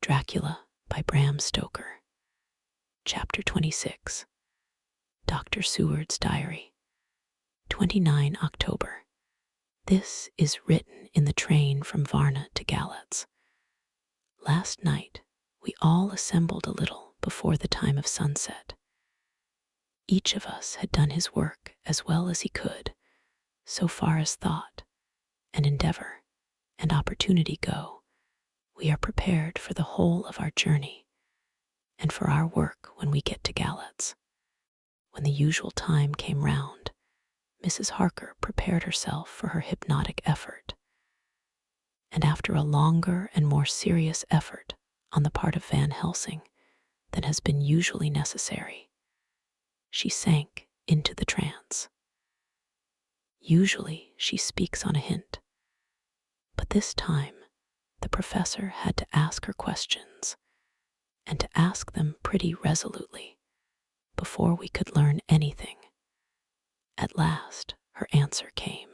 Dracula by Bram Stoker. Chapter 26. Dr. Seward's Diary. 29 October. This is written in the train from Varna to Galatz. Last night, we all assembled a little before the time of sunset. Each of us had done his work as well as he could, so far as thought and endeavor and opportunity go. We are prepared for the whole of our journey and for our work when we get to Galatz. When the usual time came round, Mrs. Harker prepared herself for her hypnotic effort. And after a longer and more serious effort on the part of Van Helsing than has been usually necessary, she sank into the trance. Usually she speaks on a hint, but this time the professor had to ask her questions, and to ask them pretty resolutely, before we could learn anything. At last her answer came.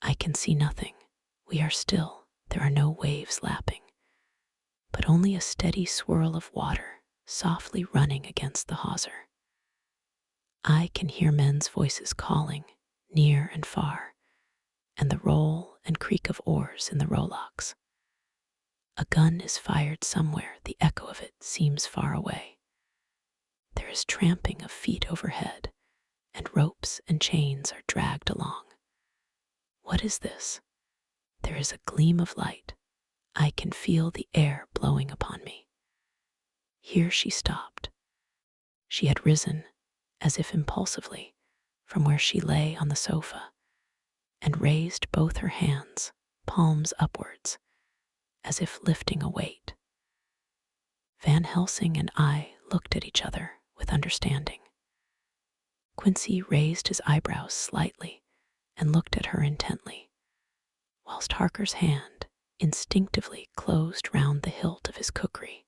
I can see nothing. We are still. There are no waves lapping, but only a steady swirl of water softly running against the hawser. I can hear men's voices calling, near and far, and the roll and creak of oars in the rowlocks. A gun is fired somewhere, the echo of it seems far away. There is tramping of feet overhead, and ropes and chains are dragged along. What is this? There is a gleam of light. I can feel the air blowing upon me. Here she stopped. She had risen, as if impulsively, from where she lay on the sofa, and raised both her hands, palms upwards, as if lifting a weight. Van Helsing and I looked at each other with understanding. Quincy raised his eyebrows slightly and looked at her intently, whilst Harker's hand instinctively closed round the hilt of his kukri.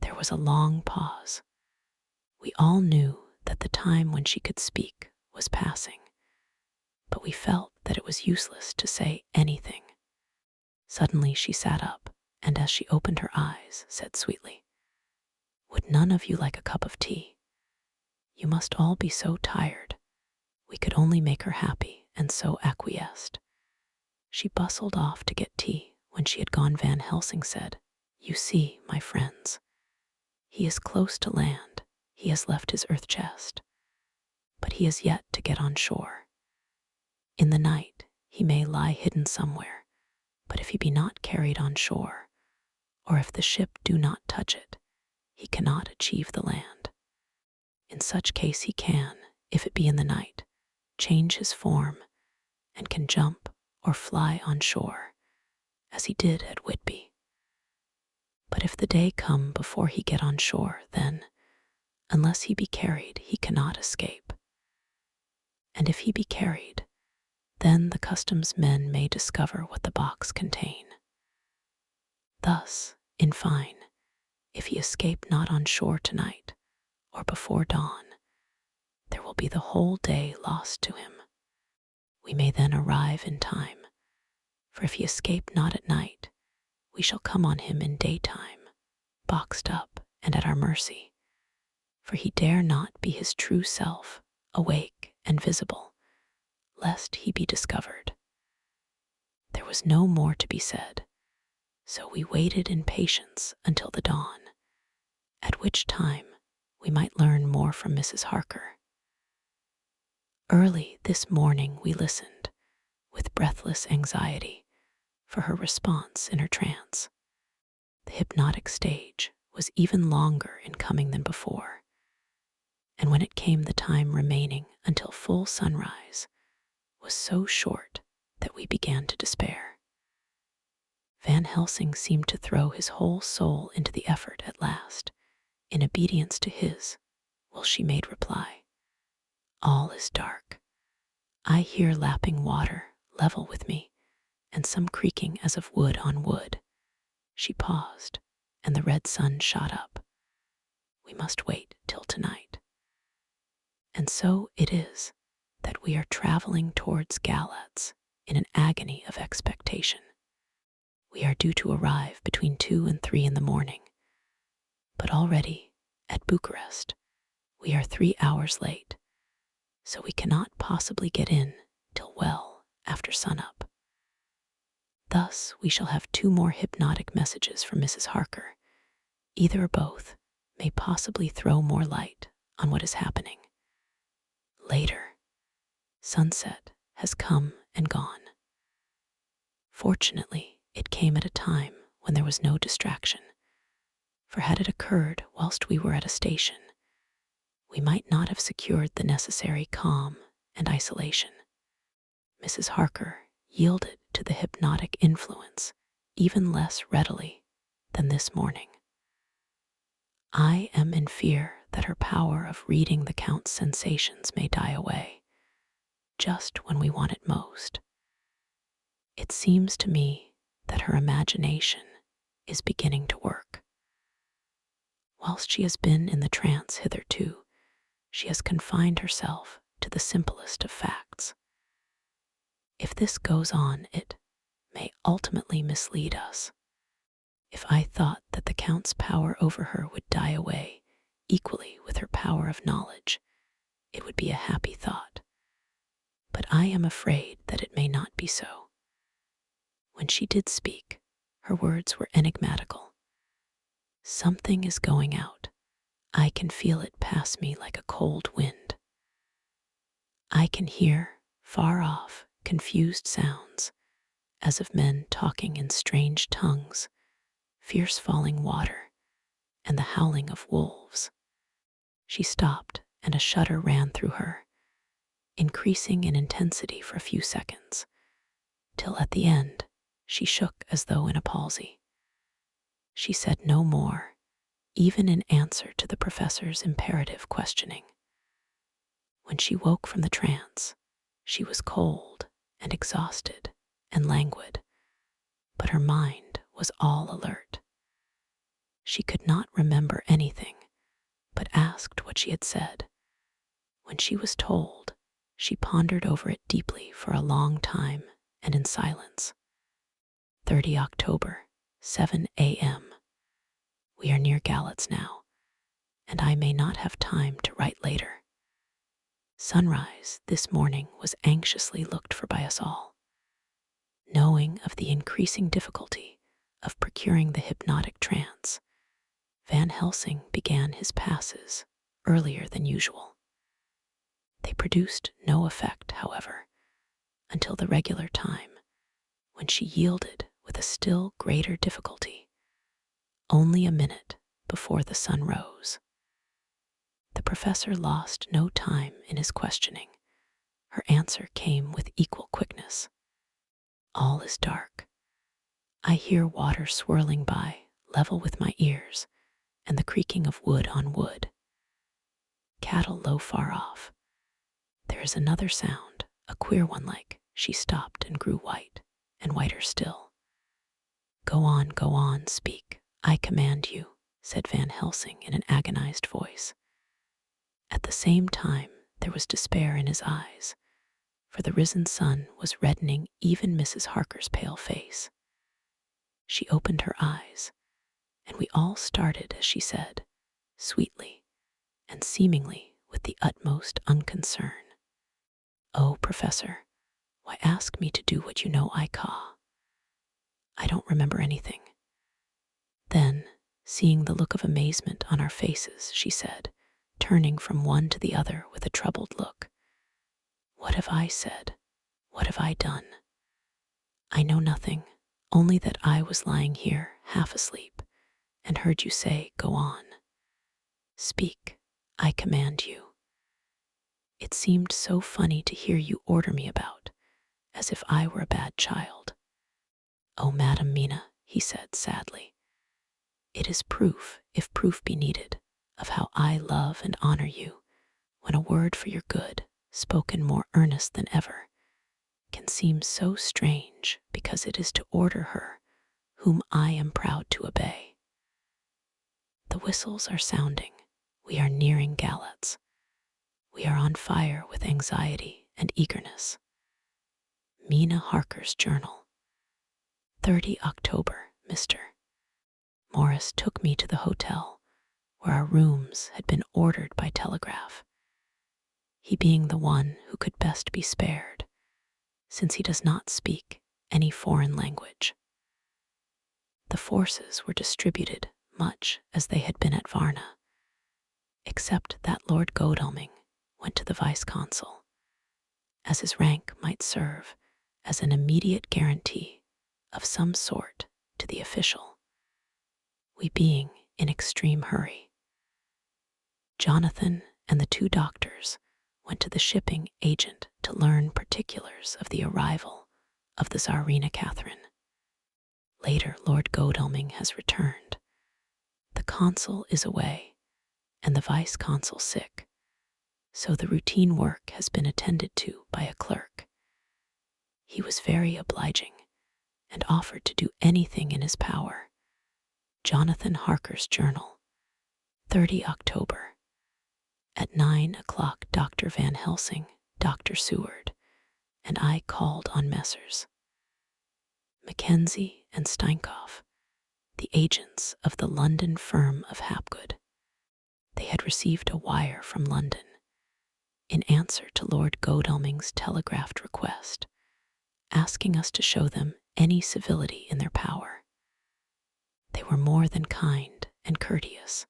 There was a long pause. We all knew that the time when she could speak was passing, but we felt that it was useless to say anything. Suddenly she sat up, and as she opened her eyes, said sweetly, "Would none of you like a cup of tea? You must all be so tired." We could only make her happy, and so acquiesced. She bustled off to get tea. When she had gone, Van Helsing said, "You see, my friends, he is close to land. He has left his earth chest, but he has yet to get on shore. In the night he may lie hidden somewhere, but if he be not carried on shore, or if the ship do not touch it, he cannot achieve the land. In such case he can, if it be in the night, change his form, and can jump or fly on shore, as he did at Whitby. But if the day come before he get on shore, then, unless he be carried, he cannot escape. And if he be carried, then the customs men may discover what the box contain. Thus, in fine, if he escape not on shore tonight, or before dawn, there will be the whole day lost to him. We may then arrive in time, for if he escape not at night, we shall come on him in daytime, boxed up and at our mercy, for he dare not be his true self, awake and visible, lest he be discovered." There was no more to be said, so we waited in patience until the dawn, at which time we might learn more from Mrs. Harker. Early this morning we listened, with breathless anxiety, for her response in her trance. The hypnotic stage was even longer in coming than before, and when it came the time remaining until full sunrise was so short that we began to despair. Van Helsing seemed to throw his whole soul into the effort at last, in obedience to his, while she made reply, "All is dark. I hear lapping water level with me, and some creaking as of wood on wood." She paused, and the red sun shot up. "We must wait till tonight." And so it is that we are traveling towards Galatz in an agony of expectation. We are due to arrive between 2 and 3 in the morning. But already, at Bucharest, we are 3 hours late, so we cannot possibly get in till well after sunup. Thus, we shall have 2 more hypnotic messages from Mrs. Harker. Either or both may possibly throw more light on what is happening. Later, sunset has come and gone. Fortunately, it came at a time when there was no distraction, for had it occurred whilst we were at a station, we might not have secured the necessary calm and isolation. Mrs. Harker yielded to the hypnotic influence even less readily than this morning. I am in fear that her power of reading the Count's sensations may die away, just when we want it most. It seems to me that her imagination is beginning to work. Whilst she has been in the trance hitherto, she has confined herself to the simplest of facts. If this goes on, it may ultimately mislead us. If I thought that the Count's power over her would die away equally with her power of knowledge, it would be a happy thought. But I am afraid that it may not be so. When she did speak, her words were enigmatical. Something is going out. I can feel it pass me like a cold wind. I can hear, far off, confused sounds, as of men talking in strange tongues, fierce falling water, and the howling of wolves. She stopped, and a shudder ran through her, increasing in intensity for a few seconds, till at the end she shook as though in a palsy. She said no more, even in answer to the professor's imperative questioning. When she woke from the trance, she was cold and exhausted and languid, but her mind was all alert. She could not remember anything, but asked what she had said. When she was told, she pondered over it deeply for a long time and in silence. 30 October, 7 a.m. We are near Galatz now, and I may not have time to write later. Sunrise this morning was anxiously looked for by us all. Knowing of the increasing difficulty of procuring the hypnotic trance, Van Helsing began his passes earlier than usual. They produced no effect, however, until the regular time, when she yielded with a still greater difficulty, only a minute before the sun rose. The professor lost no time in his questioning. Her answer came with equal quickness. All is dark. I hear water swirling by, level with my ears, and the creaking of wood on wood. Cattle low far off. There is another sound, a queer one like. She stopped and grew white, and whiter still. Go on, speak, I command you, said Van Helsing in an agonized voice. At the same time, there was despair in his eyes, for the risen sun was reddening even Mrs. Harker's pale face. She opened her eyes, and we all started as she said, sweetly, and seemingly with the utmost unconcern, "Oh, Professor, why ask me to do what you know I caw? I don't remember anything." Then, seeing the look of amazement on our faces, she said, turning from one to the other with a troubled look, "What have I said? What have I done? I know nothing, only that I was lying here, half asleep, and heard you say, 'Go on. Speak, I command you.' It seemed so funny to hear you order me about, as if I were a bad child." "Oh, Madam Mina," he said sadly, "it is proof, if proof be needed, of how I love and honor you, when a word for your good, spoken more earnest than ever, can seem so strange because it is to order her whom I am proud to obey. The whistles are sounding. We are nearing Galatz. We are on fire with anxiety and eagerness. Mina Harker's journal. 30 October, Mr. Morris took me to the hotel where our rooms had been ordered by telegraph, he being the one who could best be spared, since he does not speak any foreign language. The forces were distributed much as they had been at Varna, except that Lord Godalming went to the vice-consul, as his rank might serve as an immediate guarantee of some sort to the official, we being in extreme hurry. Jonathan and the 2 doctors went to the shipping agent to learn particulars of the arrival of the Tsarina Catherine. Later, Lord Godalming has returned. The consul is away, and the vice-consul sick, so the routine work has been attended to by a clerk. He was very obliging and offered to do anything in his power. Jonathan Harker's journal, 30 October. At 9 o'clock, Dr. Van Helsing, Dr. Seward, and I called on Messrs. Mackenzie and Steinkoff, the agents of the London firm of Hapgood. They had received a wire from London in answer to Lord Godalming's telegraphed request, asking us to show them any civility in their power. They were more than kind and courteous,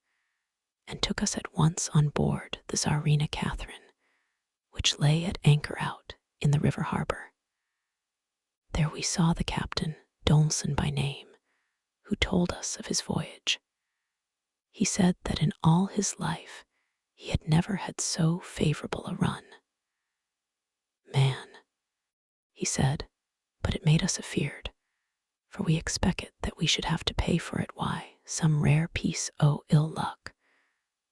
and took us at once on board the Tsarina Catherine, which lay at anchor out in the river harbor. There we saw the captain, Dolson by name, who told us of his voyage. He said that in all his life he had never had so favorable a run. Man, he said, but it made us afeard, for we expected that we should have to pay for it some rare piece o' ill luck,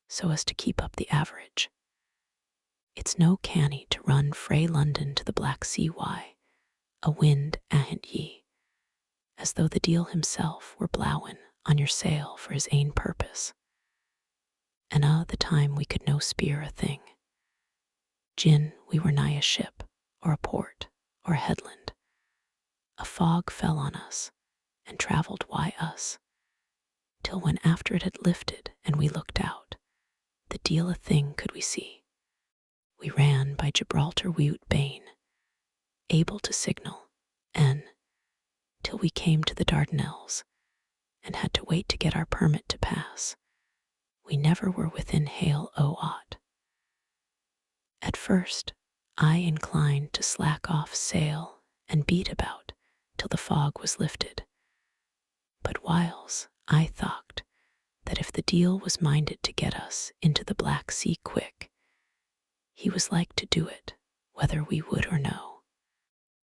so as to keep up the average. It's no canny to run frae London to the Black Sea a wind ahint ye, as though the deil himself were blowin' on your sail for his ain purpose. And the time we could no speer a thing. Gin we were nigh a ship, or a port, or a headland, a fog fell on us, and travelled us, till when after it had lifted and we looked out, the deal a thing could we see. We ran by Gibraltar Wiut Bane, able to signal, till we came to the Dardanelles, and had to wait to get our permit to pass. We never were within hail o' aught. At first, I inclined to slack off sail and beat about till the fog was lifted. But whiles I thought that if the deal was minded to get us into the Black Sea quick, he was like to do it, whether we would or no.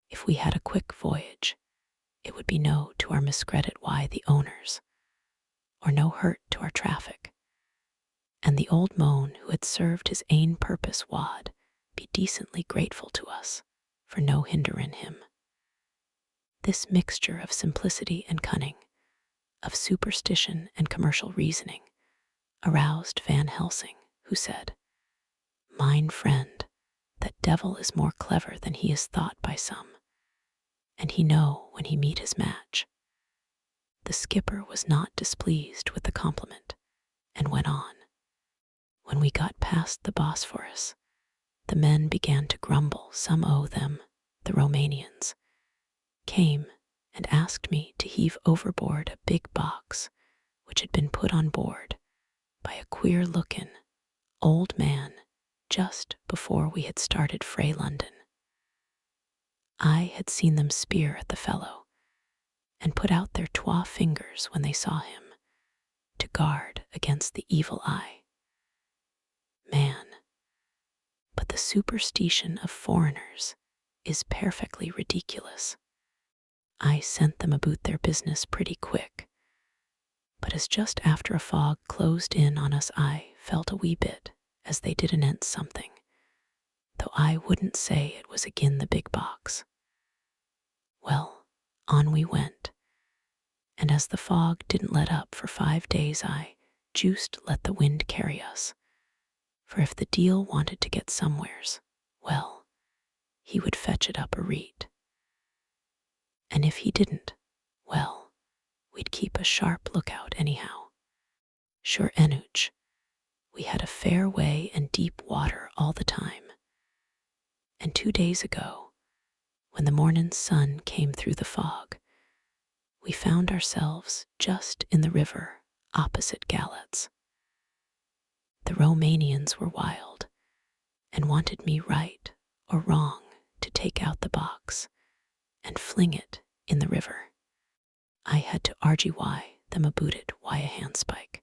If we had a quick voyage, it would be no to our miscredit the owners, or no hurt to our traffic, and the old moan who had served his ain purpose wad be decently grateful to us for no hindering him. This mixture of simplicity and cunning, of superstition and commercial reasoning, aroused Van Helsing, who said, "Mine friend, that devil is more clever than he is thought by some, and he know when he meet his match." The skipper was not displeased with the compliment, and went on. When we got past the Bosphorus, the men began to grumble. Some o' them, the Romanians, came and asked me to heave overboard a big box which had been put on board by a queer-looking old man just before we had started frae London. I had seen them speer at the fellow and put out their 2 fingers when they saw him, to guard against the evil eye. Man, but the superstition of foreigners is perfectly ridiculous. I sent them about their business pretty quick, but as just after a fog closed in on us, I felt a wee bit as they did anent something, though I wouldn't say it was agin the big box. Well, on we went, and as the fog didn't let up for 5 days, I juiced let the wind carry us, for if the deal wanted to get somewheres, well, he would fetch it up a reet. And if he didn't, Well, we'd keep a sharp lookout anyhow. Sure enough, we had a fair way and deep water all the time. And 2 days ago, when the morning sun came through the fog, we found ourselves just in the river opposite Galatz. The Romanians were wild and wanted me right or wrong to take out the box and fling it in the river. I had to RGY them a booted wy a handspike.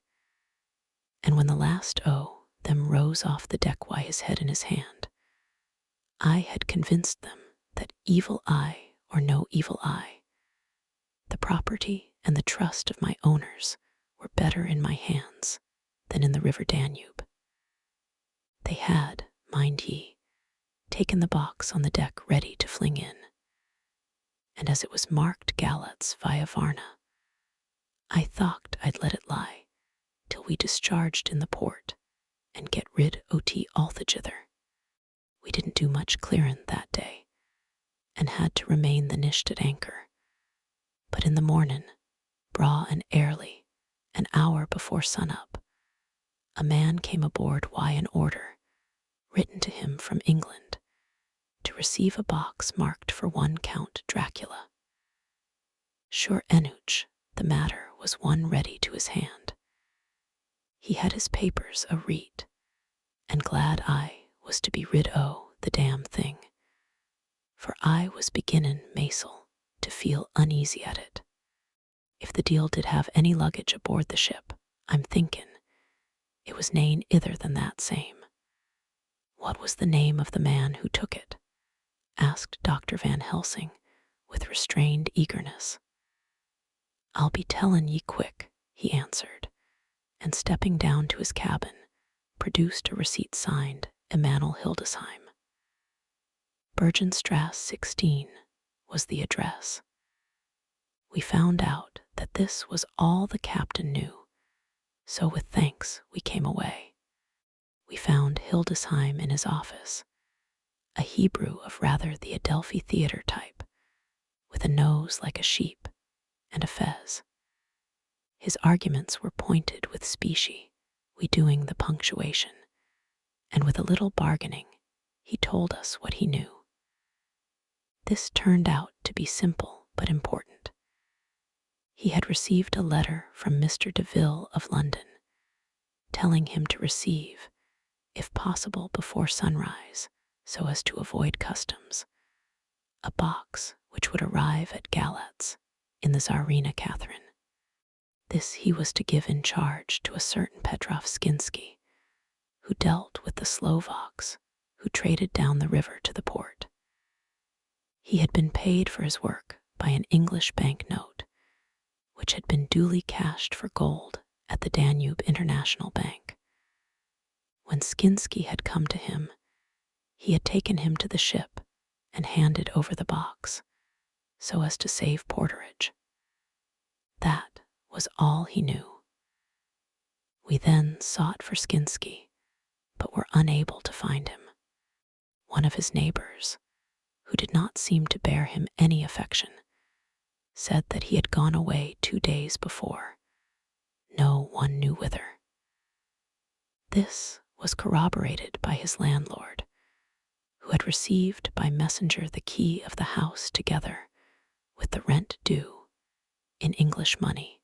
And when the last O them rose off the deck wy his head in his hand, I had convinced them that evil eye or no evil eye, the property and the trust of my owners were better in my hands than in the river Danube. They had, mind ye, taken the box on the deck ready to fling in, and as it was marked Galatz via Varna, I thought I'd let it lie till we discharged in the port and get rid o' altogether. We didn't do much clearin' that day, and had to remain the nisht at anchor. But in the mornin', braw and early, an hour before sun-up, a man came aboard wy an order, written to him from England, to receive a box marked for one Count Dracula. Sure enough, the matter was one ready to his hand. He had his papers a read, and glad I was to be rid o' the damn thing, for I was beginnin' masel to feel uneasy at it. If the deal did have any luggage aboard the ship, I'm thinkin' it was nane ither than that same. What was the name of the man who took it? Asked Dr. Van Helsing with restrained eagerness. I'll be tellin' ye quick, he answered, and stepping down to his cabin, produced a receipt signed Emanuel Hildesheim. Bergenstrasse 16 was the address. We found out that this was all the captain knew, so with thanks we came away. We found Hildesheim in his office, a Hebrew of rather the Adelphi theater type, with a nose like a sheep and a fez. His arguments were pointed with specie, we doing the punctuation, and with a little bargaining, he told us what he knew. This turned out to be simple but important. He had received a letter from Mr. Deville of London, telling him to receive, if possible before sunrise, so as to avoid customs, a box which would arrive at Galatz in the Tsarina Catherine. This he was to give in charge to a certain Petrov Skinsky, who dealt with the Slovaks who traded down the river to the port. He had been paid for his work by an English banknote, which had been duly cashed for gold at the Danube International Bank. When Skinsky had come to him, he had taken him to the ship and handed over the box, so as to save porterage. That was all he knew. We then sought for Skinsky, but were unable to find him. One of his neighbors, who did not seem to bear him any affection, said that he had gone away 2 days before, no one knew whither. This was corroborated by his landlord, who had received by messenger the key of the house together with the rent due in English money.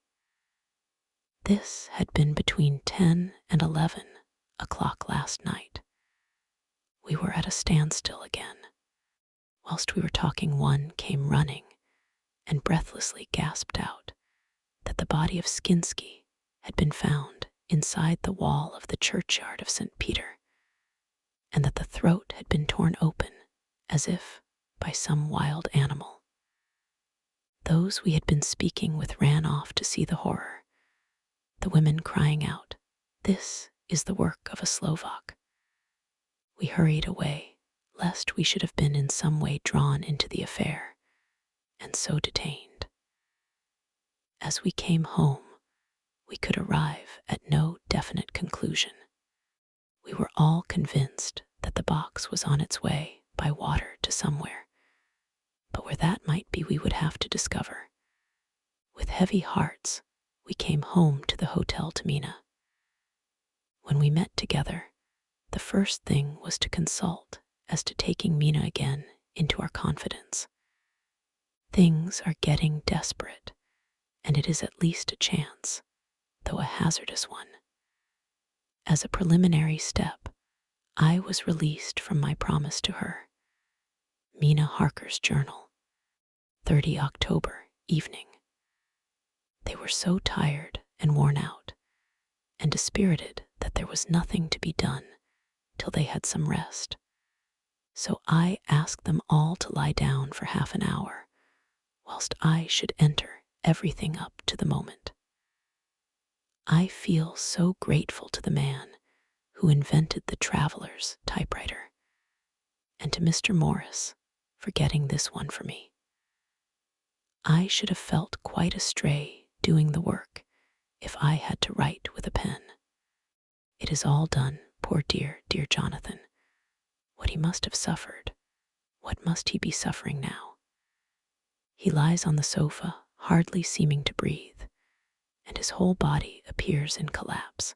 This had been between 10 and 11 o'clock last night. We were at a standstill again. Whilst we were talking, one came running and breathlessly gasped out that the body of Skinsky had been found inside the wall of the churchyard of St. Peter, and that the throat had been torn open as if by some wild animal. Those we had been speaking with ran off to see the horror, the women crying out, "This is the work of a Slovak." We hurried away, lest we should have been in some way drawn into the affair, and so detained. As we came home, we could arrive at no definite conclusion. We were all convinced that the box was on its way by water to somewhere, but where that might be we would have to discover. With heavy hearts, we came home to the hotel to Mina. When we met together, the first thing was to consult as to taking Mina again into our confidence. Things are getting desperate, and it is at least a chance, though a hazardous one. As a preliminary step, I was released from my promise to her. Mina Harker's journal, 30 October evening. They were so tired and worn out, and dispirited that there was nothing to be done till they had some rest. So I asked them all to lie down for half an hour, whilst I should enter everything up to the moment. I feel so grateful to the man who invented the traveler's typewriter, and to Mr. Morris for getting this one for me. I should have felt quite astray doing the work if I had to write with a pen. It is all done, poor dear Jonathan. What he must have suffered, what must he be suffering now? He lies on the sofa, hardly seeming to breathe, and his whole body appears in collapse.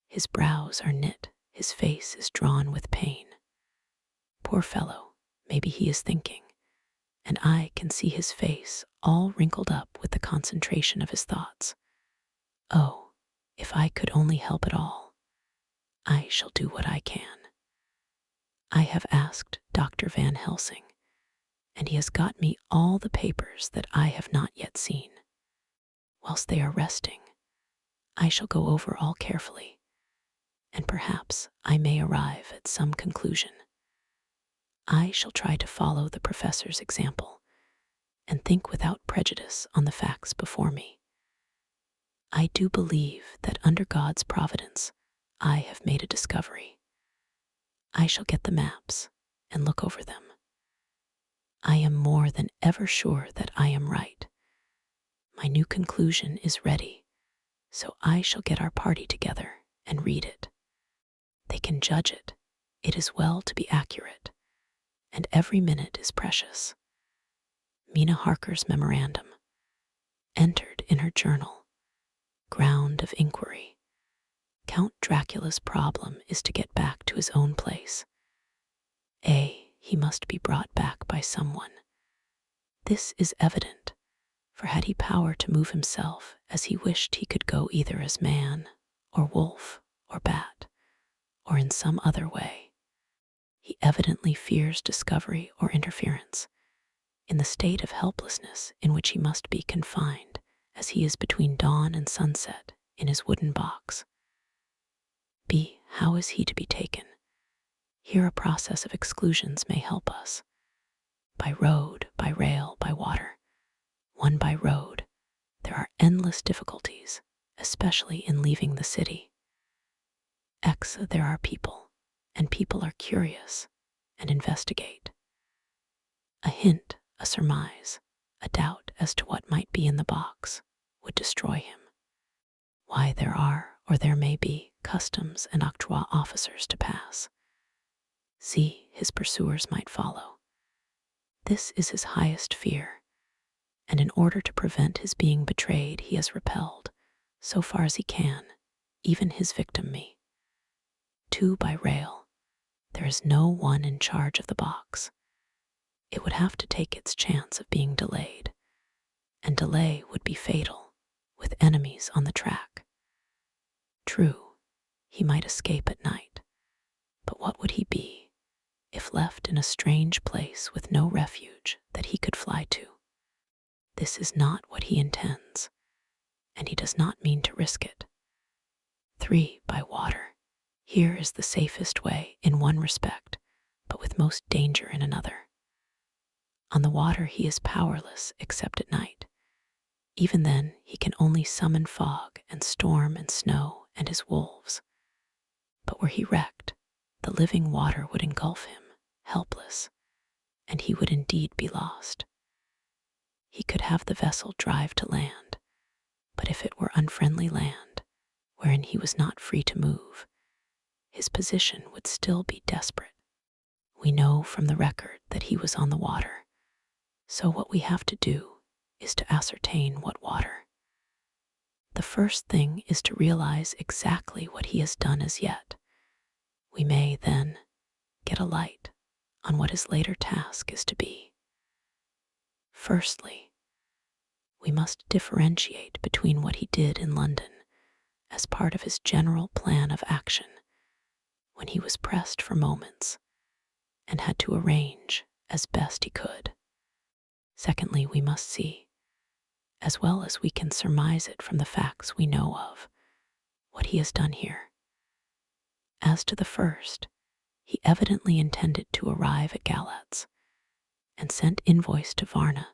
His brows are knit, his face is drawn with pain. Poor fellow, maybe he is thinking, and I can see his face all wrinkled up with the concentration of his thoughts. Oh, if I could only help it all. I shall do what I can. I have asked Dr. Van Helsing, and he has got me all the papers that I have not yet seen. Whilst they are resting, I shall go over all carefully, and perhaps I may arrive at some conclusion. I shall try to follow the professor's example and think without prejudice on the facts before me. I do believe that under God's providence, I have made a discovery. I shall get the maps and look over them. I am more than ever sure that I am right. My new conclusion is ready, so I shall get our party together and read it. They can judge it. It is well to be accurate, and every minute is precious. Mina Harker's memorandum, entered in her journal, ground of inquiry. Count Dracula's problem is to get back to his own place. He must be brought back by someone. This is evident, for had he power to move himself as he wished, he could go either as man, or wolf, or bat, or in some other way. He evidently fears discovery or interference, in the state of helplessness in which he must be confined, as he is between dawn and sunset in his wooden box. How is he to be taken? Here a process of exclusions may help us. By road, by rail, by water. One by road, there are endless difficulties, especially in leaving the city. There are people, and people are curious and investigate. A hint, a surmise, a doubt as to what might be in the box would destroy him. Why, there are, or there may be, customs and octroi officers to pass. His pursuers might follow. This is his highest fear, and in order to prevent his being betrayed, he has repelled, so far as he can, even his victim me. 2 by rail. There is no one in charge of the box. It would have to take its chance of being delayed, and delay would be fatal, with enemies on the track. True, he might escape at night, but what would he be if left in a strange place with no refuge that he could fly to? This is not what he intends, and he does not mean to risk it. 3 by water. Here is the safest way in one respect, but with most danger in another. On the water he is powerless except at night. Even then he can only summon fog and storm and snow and his wolves. But were he wrecked, the living water would engulf him, helpless, and he would indeed be lost. He could have the vessel drive to land, but if it were unfriendly land, wherein he was not free to move, his position would still be desperate. We know from the record that he was on the water, so what we have to do is to ascertain what water. The first thing is to realize exactly what he has done as yet. We may, then, get a light on what his later task is to be. Firstly, we must differentiate between what he did in London as part of his general plan of action when he was pressed for moments and had to arrange as best he could. Secondly, we must see, as well as we can surmise it from the facts we know of, what he has done here. As to the first, he evidently intended to arrive at Galatz and sent invoice to Varna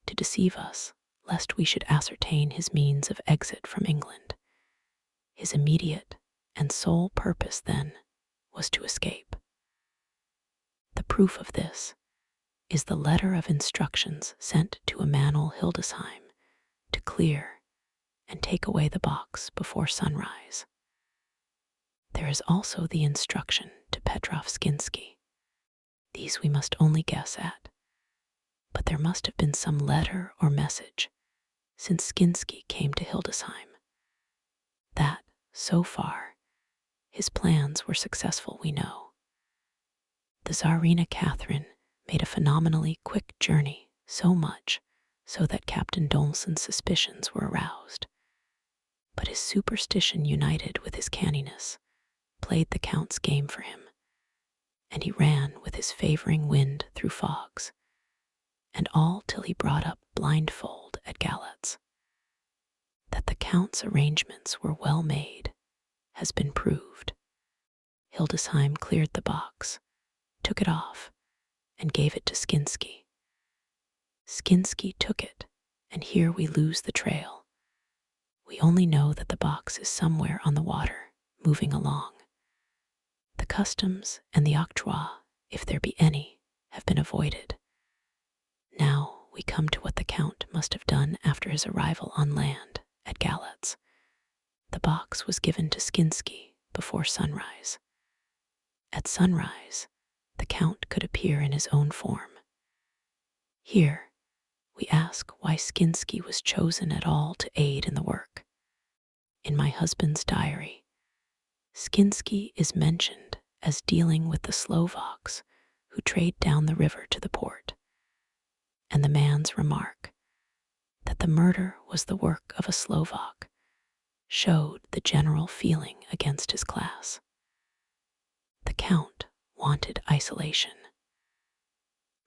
to deceive us, lest we should ascertain his means of exit from England. His immediate and sole purpose, then, was to escape. The proof of this is the letter of instructions sent to Emanuel Hildesheim to clear and take away the box before sunrise. There is also the instruction to Petrov Skinsky. These we must only guess at, but there must have been some letter or message since Skinsky came to Hildesheim. That, so far, his plans were successful, we know. The Tsarina Catherine made a phenomenally quick journey, so much so that Captain Dolson's suspicions were aroused. But his superstition united with his canniness played the Count's game for him, and he ran with his favoring wind through fogs, and all till he brought up blindfold at Galatz. That the Count's arrangements were well made has been proved. Hildesheim cleared the box, took it off, and gave it to Skinsky. Skinsky took it, and here we lose the trail. We only know that the box is somewhere on the water, moving along. The customs and the octroi, if there be any, have been avoided. Now we come to what the Count must have done after his arrival on land at Galatz. The box was given to Skinsky before sunrise. At sunrise, the Count could appear in his own form. Here, we ask why Skinsky was chosen at all to aid in the work. In my husband's diary, Skinsky is mentioned as dealing with the Slovaks who trade down the river to the port, and the man's remark that the murder was the work of a Slovak showed the general feeling against his class. The Count wanted isolation.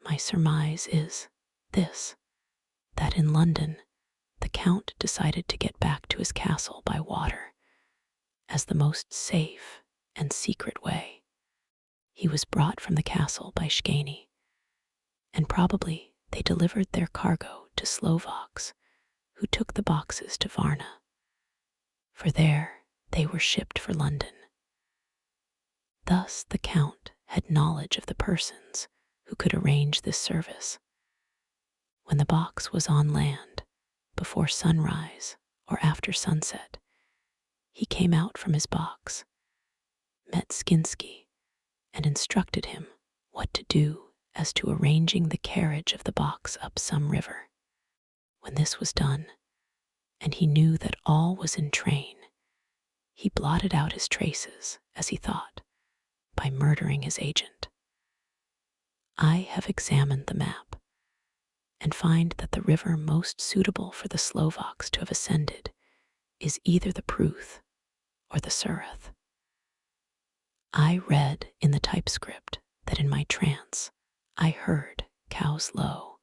My surmise is this, that in London, the Count decided to get back to his castle by water as the most safe and secret way. He was brought from the castle by Szgany, and probably they delivered their cargo to Slovaks, who took the boxes to Varna, for there they were shipped for London. Thus the Count had knowledge of the persons who could arrange this service. When the box was on land, before sunrise or after sunset, he came out from his box, met Skinsky, and instructed him what to do as to arranging the carriage of the box up some river. When this was done, and he knew that all was in train, he blotted out his traces, as he thought, by murdering his agent. I have examined the map, and find that the river most suitable for the Slovaks to have ascended is either the Pruth or the Sureth. I read in the typescript that in my trance I heard cows low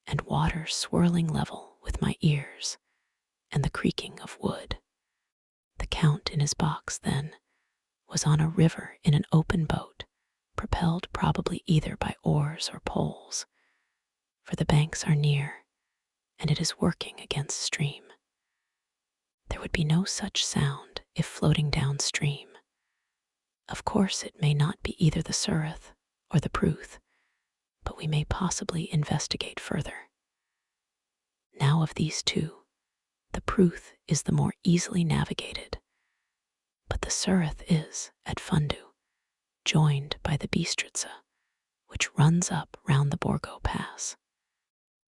and water swirling level with my ears and the creaking of wood. The Count in his box, then, was on a river in an open boat, propelled probably either by oars or poles, for the banks are near, and it is working against stream. There would be no such sound if floating downstream. Of course it may not be either the Sureth or the Pruth, but we may possibly investigate further. Now of these two, the Pruth is the more easily navigated, but the Sureth is, at Fundu, joined by the Bistritza, which runs up round the Borgo Pass.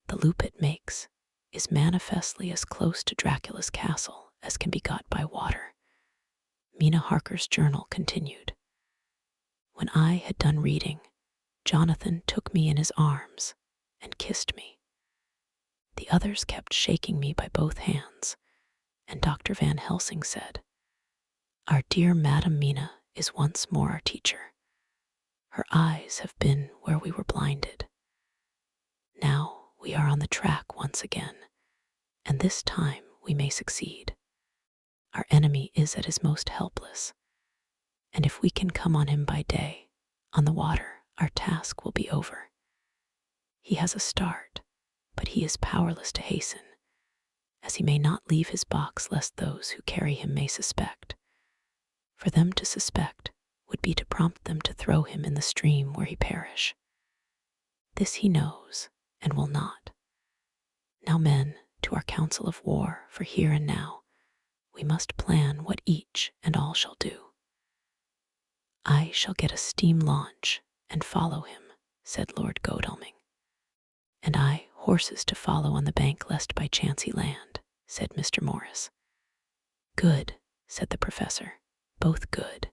The loop it makes is manifestly as close to Dracula's castle as can be got by water. Mina Harker's journal continued. When I had done reading, Jonathan took me in his arms and kissed me. The others kept shaking me by both hands, and Dr. Van Helsing said, "Our dear Madam Mina is once more our teacher. Her eyes have been where we were blinded. Now we are on the track once again, and this time we may succeed. Our enemy is at his most helpless, and if we can come on him by day, on the water, our task will be over. He has a start, but he is powerless to hasten, as he may not leave his box lest those who carry him may suspect. For them to suspect would be to prompt them to throw him in the stream where he perish. This he knows, and will not. Now, men, to our council of war for here and now, we must plan what each and all shall do." "I shall get a steam launch and follow him," said Lord Godalming. "And I horses to follow on the bank lest by chance he land," said Mr. Morris. "Good," said the professor, "both good.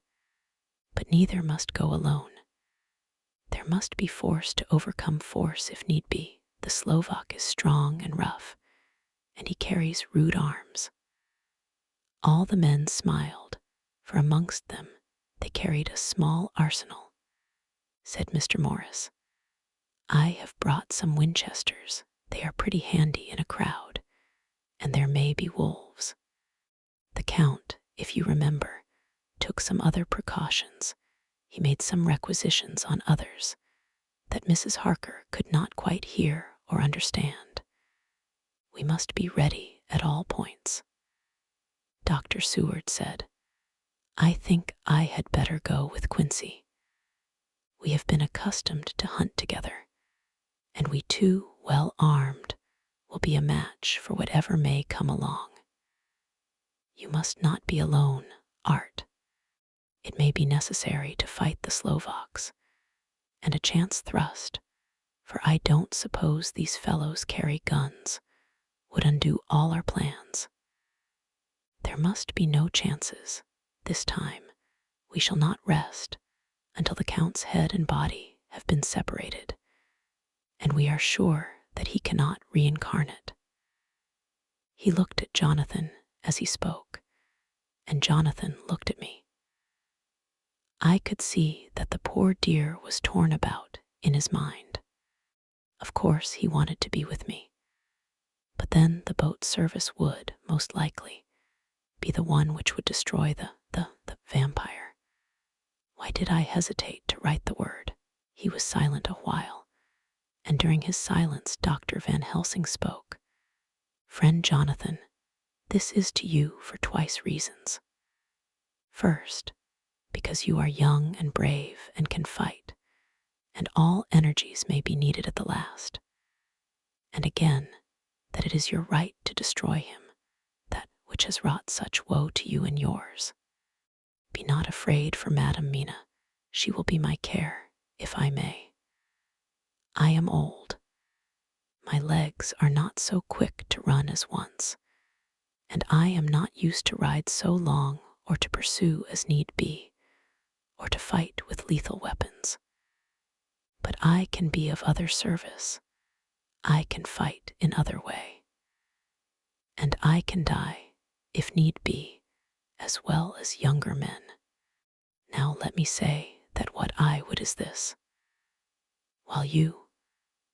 But neither must go alone. There must be force to overcome force if need be. The Slovak is strong and rough, and he carries rude arms." All the men smiled, for amongst them they carried a small arsenal. Said Mr. Morris, "I have brought some Winchesters. They are pretty handy in a crowd, and there may be wolves." The Count, if you remember, took some other precautions. He made some requisitions on others that Mrs. Harker could not quite hear or understand. We must be ready at all points. Dr. Seward said, "I think I had better go with Quincy. We have been accustomed to hunt together, and we two, well armed, will be a match for whatever may come along. You must not be alone, Art. It may be necessary to fight the Slovaks, and a chance thrust, for I don't suppose these fellows carry guns, would undo all our plans. There must be no chances. This time we shall not rest until the Count's head and body have been separated, and we are sure that he cannot reincarnate." He looked at Jonathan as he spoke, and Jonathan looked at me. I could see that the poor dear was torn about in his mind. Of course he wanted to be with me, but then the boat service would, most likely, be the one which would destroy the vampire. Why did I hesitate to write the word? He was silent a while, and during his silence Dr. Van Helsing spoke. "Friend Jonathan, this is to you for twice reasons. First, because you are young and brave and can fight, and all energies may be needed at the last. And again, that it is your right to destroy him, that which has wrought such woe to you and yours. Be not afraid for Madam Mina. She will be my care, if I may. I am old. My legs are not so quick to run as once, and I am not used to ride so long or to pursue as need be, or to fight with lethal weapons. But I can be of other service. I can fight in other way. And I can die, if need be, as well as younger men. Now let me say that what I would is this. While you,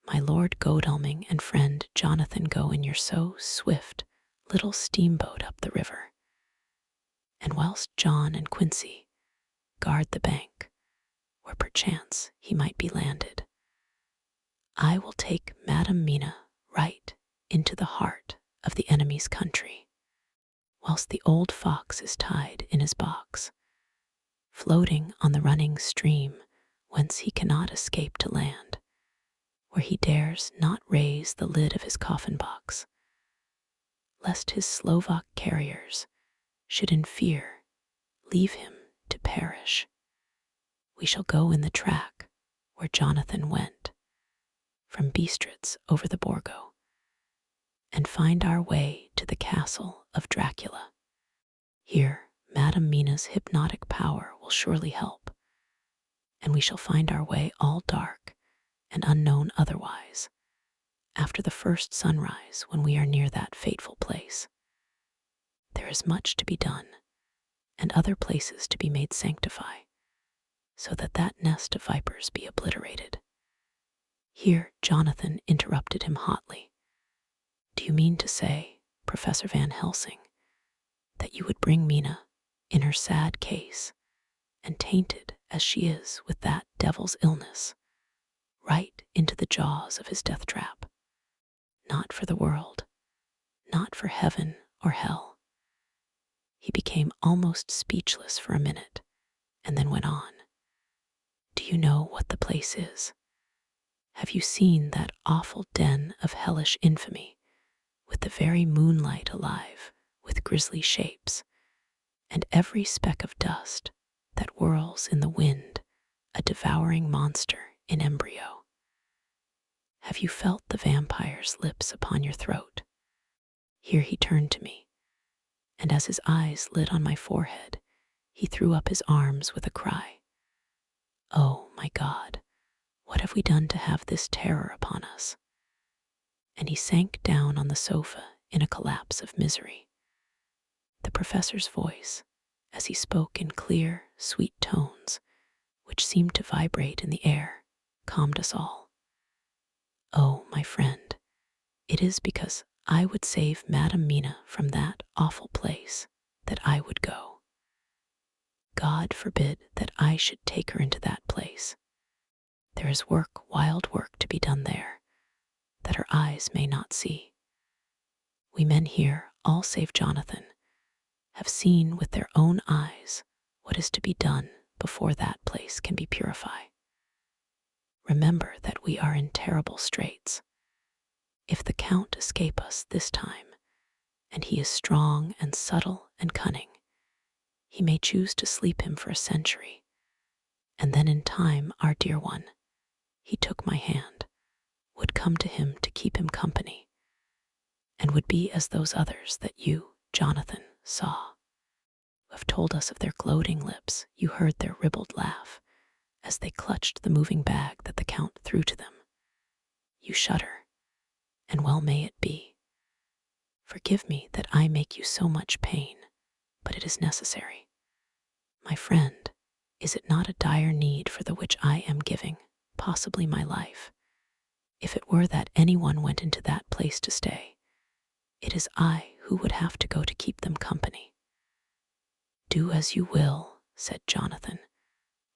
my Lord Godalming and friend Jonathan, go in your so swift little steamboat up the river, and whilst John and Quincy guard the bank, where perchance he might be landed, I will take Madam Mina right into the heart of the enemy's country, whilst the old fox is tied in his box, floating on the running stream whence he cannot escape to land, where he dares not raise the lid of his coffin box, lest his Slovak carriers should in fear leave him to perish. We shall go in the track where Jonathan went, from Bistritz over the Borgo, and find our way to the castle of Dracula. Here, Madame Mina's hypnotic power will surely help, and we shall find our way all dark and unknown otherwise, after the first sunrise when we are near that fateful place. There is much to be done, and other places to be made sanctify, so that that nest of vipers be obliterated. Here Jonathan interrupted him hotly. Do you mean to say, Professor Van Helsing, that you would bring Mina, in her sad case, and tainted as she is with that devil's illness, right into the jaws of his death trap? Not for the world, not for heaven or hell. He became almost speechless for a minute, and then went on. Do you know what the place is? Have you seen that awful den of hellish infamy, with the very moonlight alive with grisly shapes, and every speck of dust that whirls in the wind, a devouring monster in embryo? Have you felt the vampire's lips upon your throat? Here he turned to me, and as his eyes lit on my forehead, he threw up his arms with a cry. Oh, my God, what have we done to have this terror upon us? And he sank down on the sofa in a collapse of misery. The professor's voice, as he spoke in clear, sweet tones, which seemed to vibrate in the air, calmed us all. Oh, my friend, it is because I would save Madame Mina from that awful place that I would go. God forbid that I should take her into that place. There is work, wild work to be done there, that her eyes may not see. We men here, all save Jonathan, have seen with their own eyes what is to be done before that place can be purified. Remember that we are in terrible straits. If the Count escape us this time, and he is strong and subtle and cunning, he may choose to sleep him for a century, and then in time our dear one, he took my hand, would come to him to keep him company, and would be as those others that you, Jonathan, saw, who have told us of their gloating lips. You heard their ribald laugh as they clutched the moving bag that the Count threw to them. You shudder, and well may it be. Forgive me that I make you so much pain, but it is necessary. My friend, is it not a dire need for the which I am giving, possibly my life? If it were that anyone went into that place to stay, it is I who would have to go to keep them company. Do as you will, said Jonathan,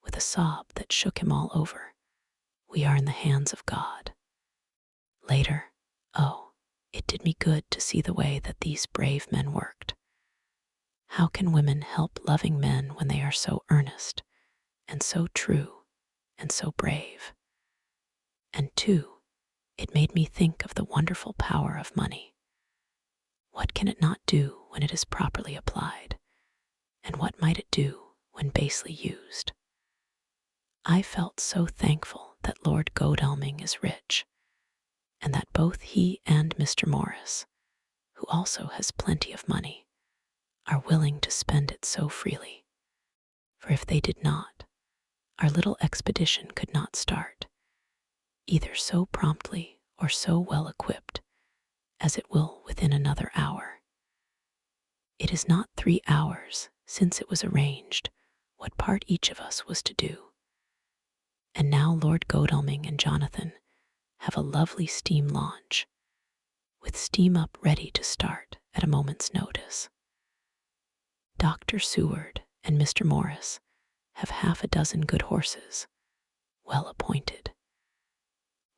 with a sob that shook him all over. We are in the hands of God. Later, oh, it did me good to see the way that these brave men worked. How can women help loving men when they are so earnest, and so true, and so brave? And too, it made me think of the wonderful power of money. What can it not do when it is properly applied? And what might it do when basely used? I felt so thankful that Lord Godalming is rich, and that both he and Mr. Morris, who also has plenty of money, are willing to spend it so freely. For if they did not, our little expedition could not start, either so promptly or so well equipped as it will within another hour. It is not 3 hours since it was arranged what part each of us was to do. And now Lord Godalming and Jonathan have a lovely steam launch, with steam up ready to start at a moment's notice. Dr. Seward and Mr. Morris have 6 good horses, well appointed.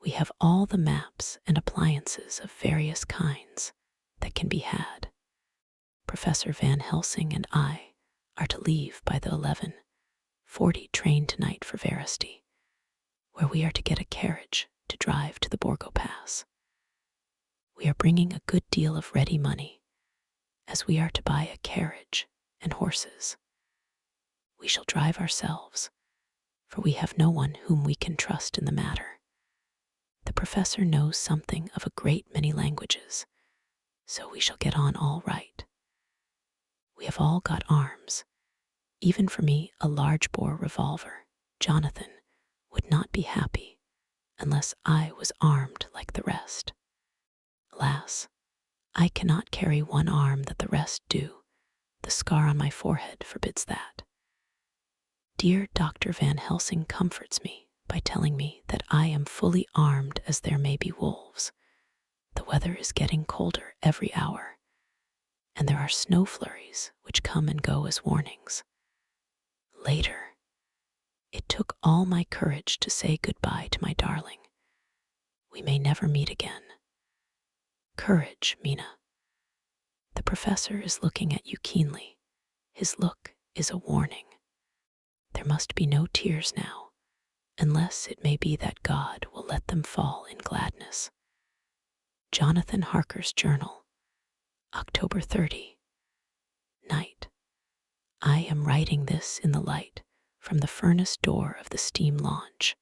We have all the maps and appliances of various kinds that can be had. Professor Van Helsing and I are to leave by the 11:40 train tonight for Veresti, where we are to get a carriage to drive to the Borgo Pass. We are bringing a good deal of ready money, as we are to buy a carriage and horses. We shall drive ourselves, for we have no one whom we can trust in the matter. The professor knows something of a great many languages, so we shall get on all right. We have all got arms, even for me a large-bore revolver. Jonathan would not be happy unless I was armed like the rest. Alas, I cannot carry one arm that the rest do. The scar on my forehead forbids that. Dear Dr. Van Helsing comforts me by telling me that I am fully armed as there may be wolves. The weather is getting colder every hour, and there are snow flurries which come and go as warnings. Later, it took all my courage to say goodbye to my darling. We may never meet again. Courage, Mina. The professor is looking at you keenly. His look is a warning. There must be no tears now, unless it may be that God will let them fall in gladness. Jonathan Harker's Journal, October 30. Night. I am writing this in the light from the furnace door of the steam launch.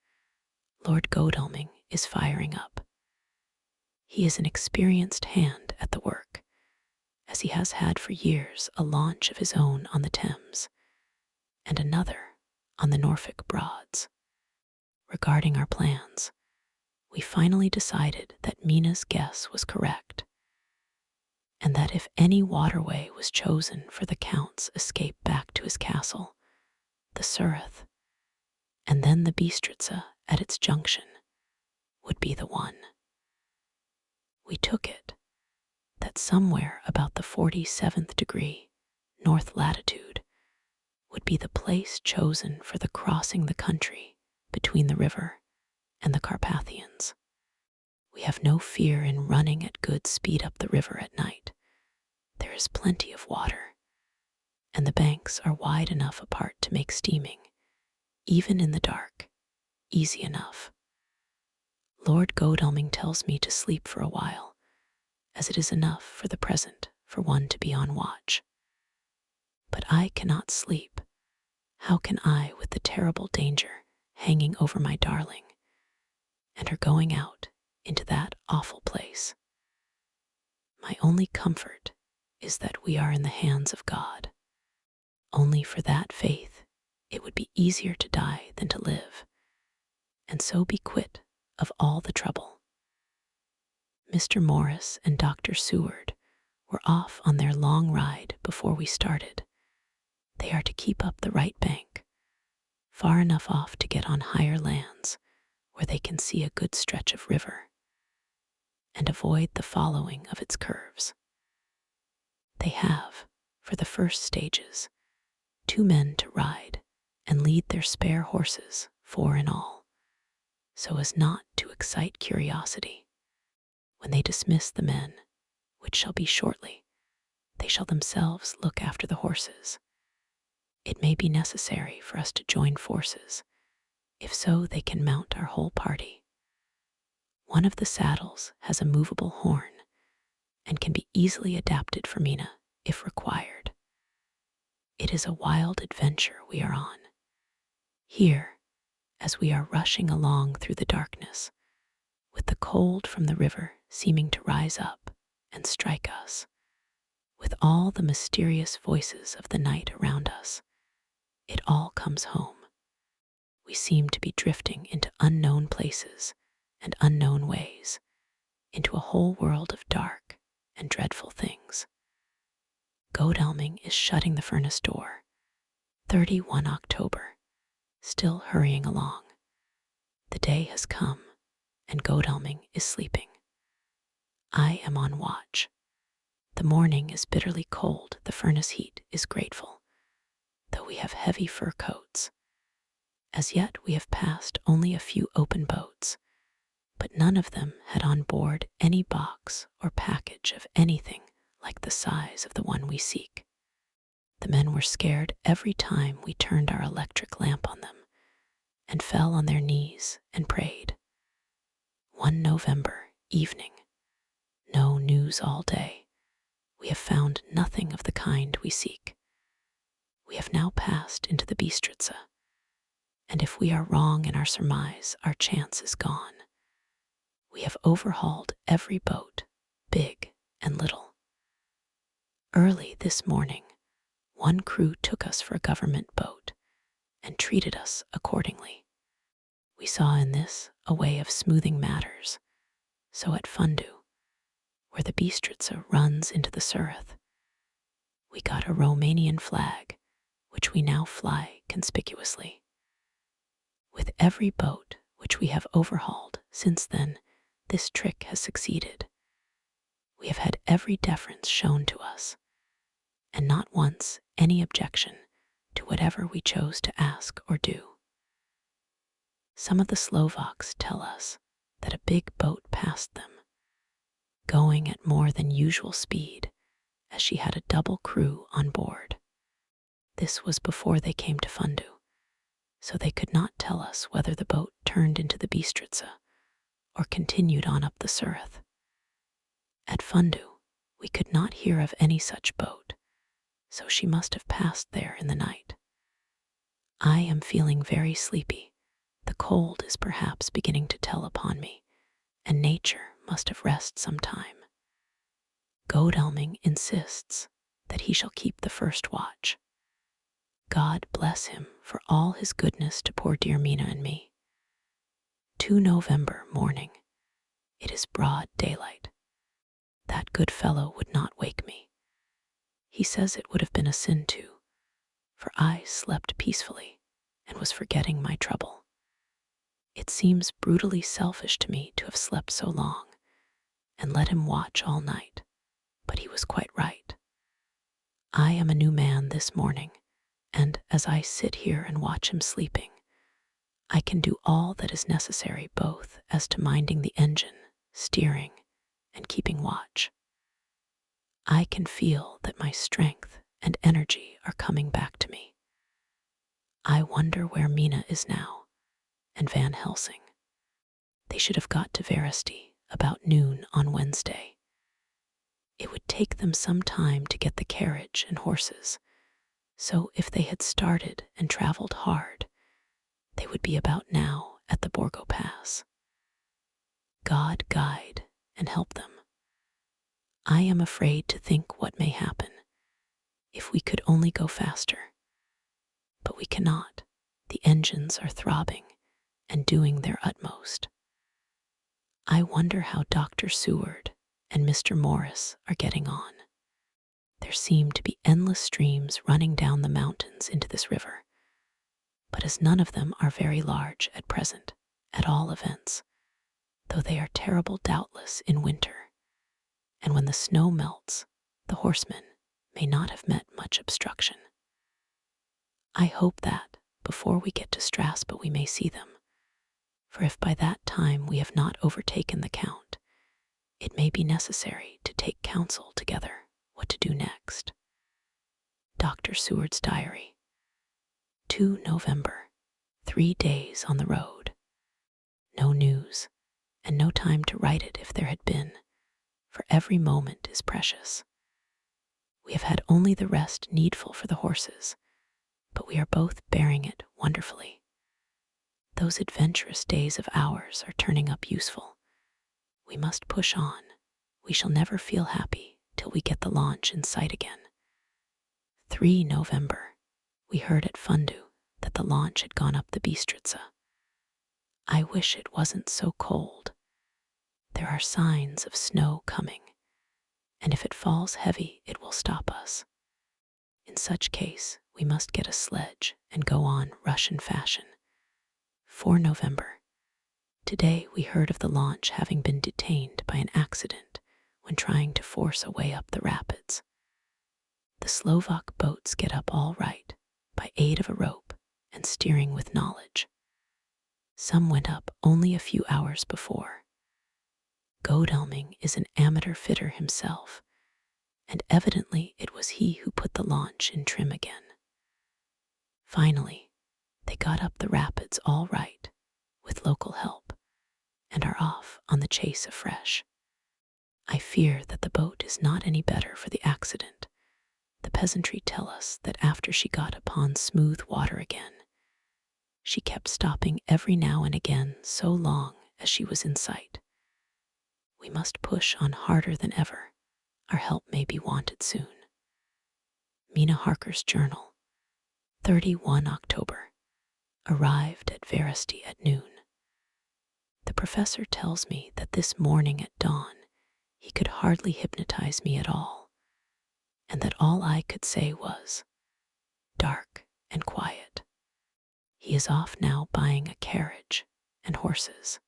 Lord Godalming is firing up. He is an experienced hand at the work, as he has had for years a launch of his own on the Thames, and another on the Norfolk Broads. Regarding our plans, we finally decided that Mina's guess was correct, and that if any waterway was chosen for the Count's escape back to his castle, the Surrey, and then the Bistritza at its junction, would be the one. We took it that somewhere about the 47th degree, north latitude, would be the place chosen for the crossing the country between the river and the Carpathians. We have no fear in running at good speed up the river at night. There is plenty of water, and the banks are wide enough apart to make steaming, even in the dark, easy enough. Lord Godalming tells me to sleep for a while, as it is enough for the present for one to be on watch. But I cannot sleep. How can I, with the terrible danger hanging over my darling, and her going out into that awful place? My only comfort is that we are in the hands of God. Only for that faith it would be easier to die than to live, and so be quit of all the trouble. Mr. Morris and Dr. Seward were off on their long ride before we started. They are to keep up the right bank, far enough off to get on higher lands where they can see a good stretch of river, and avoid the following of its curves. They have, for the first stages, 2 men to ride and lead their spare horses, 4 in all, so as not to excite curiosity. When they dismiss the men, which shall be shortly, they shall themselves look after the horses. It may be necessary for us to join forces. If so, they can mount our whole party. One of the saddles has a movable horn and can be easily adapted for Mina if required. It is a wild adventure we are on. Here, as we are rushing along through the darkness, with the cold from the river seeming to rise up and strike us, with all the mysterious voices of the night around us, it all comes home. We seem to be drifting into unknown places and unknown ways, into a whole world of dark and dreadful things. Godalming is shutting the furnace door. 31 October, still hurrying along. The day has come, and Godalming is sleeping. I am on watch. The morning is bitterly cold. The furnace heat is grateful, though we have heavy fur coats. As yet we have passed only a few open boats, but none of them had on board any box or package of anything like the size of the one we seek. The men were scared every time we turned our electric lamp on them, and fell on their knees and prayed. 1 November evening. No news all day. We have found nothing of the kind we seek. We have now passed into the Bistritza, and if we are wrong in our surmise, our chance is gone. We have overhauled every boat, big and little. Early this morning, one crew took us for a government boat and treated us accordingly. We saw in this a way of smoothing matters. So at Fundu, where the Bistrica runs into the Sureth, we got a Romanian flag, which we now fly conspicuously. With every boat which we have overhauled since then, this trick has succeeded. We have had every deference shown to us, and not once any objection to whatever we chose to ask or do. Some of the Slovaks tell us that a big boat passed them, going at more than usual speed, as she had a double crew on board. This was before they came to Fundu, so they could not tell us whether the boat turned into the Bistrica or continued on up the Sureth. At Fundu, we could not hear of any such boat, so she must have passed there in the night. I am feeling very sleepy. The cold is perhaps beginning to tell upon me, and nature must have rest some time. Godalming insists that he shall keep the first watch. God bless him for all his goodness to poor dear Mina and me. 2 November morning. It is broad daylight. That good fellow would not wake me. He says it would have been a sin too, for I slept peacefully and was forgetting my trouble. It seems brutally selfish to me to have slept so long and let him watch all night, but he was quite right. I am a new man this morning, and as I sit here and watch him sleeping, I can do all that is necessary both as to minding the engine, steering, and keeping watch. I can feel that my strength and energy are coming back to me. I wonder where Mina is now, and Van Helsing. They should have got to Veresti about noon on Wednesday. It would take them some time to get the carriage and horses, so if they had started and traveled hard, they would be about now at the Borgo Pass. God guide and help them. I am afraid to think what may happen if we could only go faster. But we cannot. The engines are throbbing and doing their utmost. I wonder how Dr. Seward and Mr. Morris are getting on. There seem to be endless streams running down the mountains into this river, but as none of them are very large at present, at all events, though they are terrible doubtless in winter, and when the snow melts, the horsemen may not have met much obstruction. I hope that, before we get to Strasbourg, we may see them, for if by that time we have not overtaken the Count, it may be necessary to take counsel together what to do next. Dr. Seward's Diary. 2 November. 3 days on the road. No news, and no time to write it if there had been, for every moment is precious. We have had only the rest needful for the horses, but we are both bearing it wonderfully. Those adventurous days of ours are turning up useful. We must push on. We shall never feel happy till we get the launch in sight again. 3 November. We heard at Fundu that the launch had gone up the Bistrica. I wish it wasn't so cold. There are signs of snow coming, and if it falls heavy, it will stop us. In such case, we must get a sledge and go on Russian fashion. 4 November. Today we heard of the launch having been detained by an accident when trying to force a way up the rapids. The Slovak boats get up all right by aid of a rope and steering with knowledge. Some went up only a few hours before. Godalming is an amateur fitter himself, and evidently it was he who put the launch in trim again. Finally, they got up the rapids all right, with local help, and are off on the chase afresh. I fear that the boat is not any better for the accident. The peasantry tell us that after she got upon smooth water again, she kept stopping every now and again so long as she was in sight. We must push on harder than ever. Our help may be wanted soon. Mina Harker's journal, 31 October, arrived at Veresti at noon. The professor tells me that this morning at dawn, he could hardly hypnotize me at all, and that all I could say was, dark and quiet. He is off now buying a carriage and horses.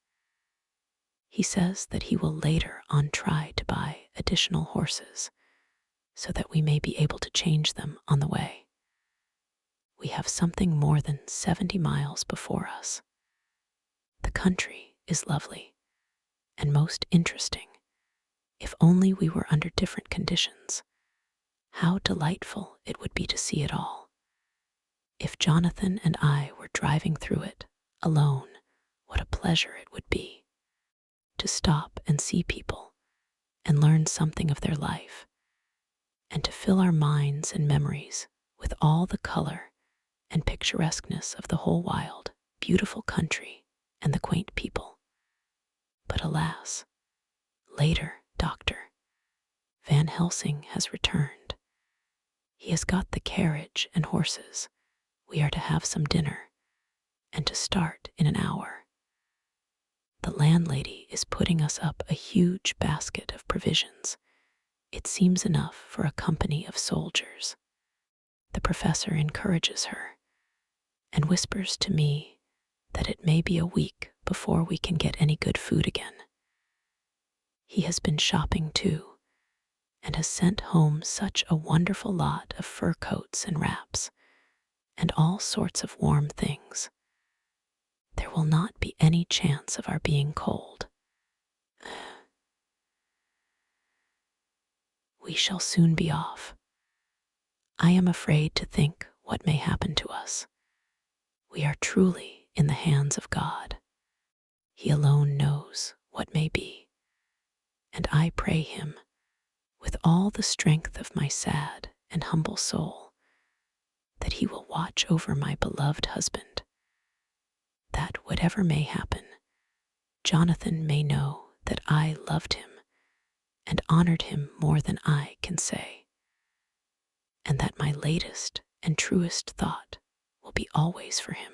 He says that he will later on try to buy additional horses so that we may be able to change them on the way. We have something more than 70 miles before us. The country is lovely and most interesting. If only we were under different conditions, how delightful it would be to see it all. If Jonathan and I were driving through it alone, what a pleasure it would be to stop and see people and learn something of their life, and to fill our minds and memories with all the color and picturesqueness of the whole wild, beautiful country and the quaint people. But alas, later, Dr. Van Helsing has returned. He has got the carriage and horses. We are to have some dinner and to start in an hour. The landlady is putting us up a huge basket of provisions. It seems enough for a company of soldiers. The professor encourages her and whispers to me that it may be a week before we can get any good food again. He has been shopping too, and has sent home such a wonderful lot of fur coats and wraps, and all sorts of warm things. There will not be any chance of our being cold. We shall soon be off. I am afraid to think what may happen to us. We are truly in the hands of God. He alone knows what may be, and I pray him, with all the strength of my sad and humble soul, that he will watch over my beloved husband, that whatever may happen, Jonathan may know that I loved him and honored him more than I can say, and that my latest and truest thought will be always for him.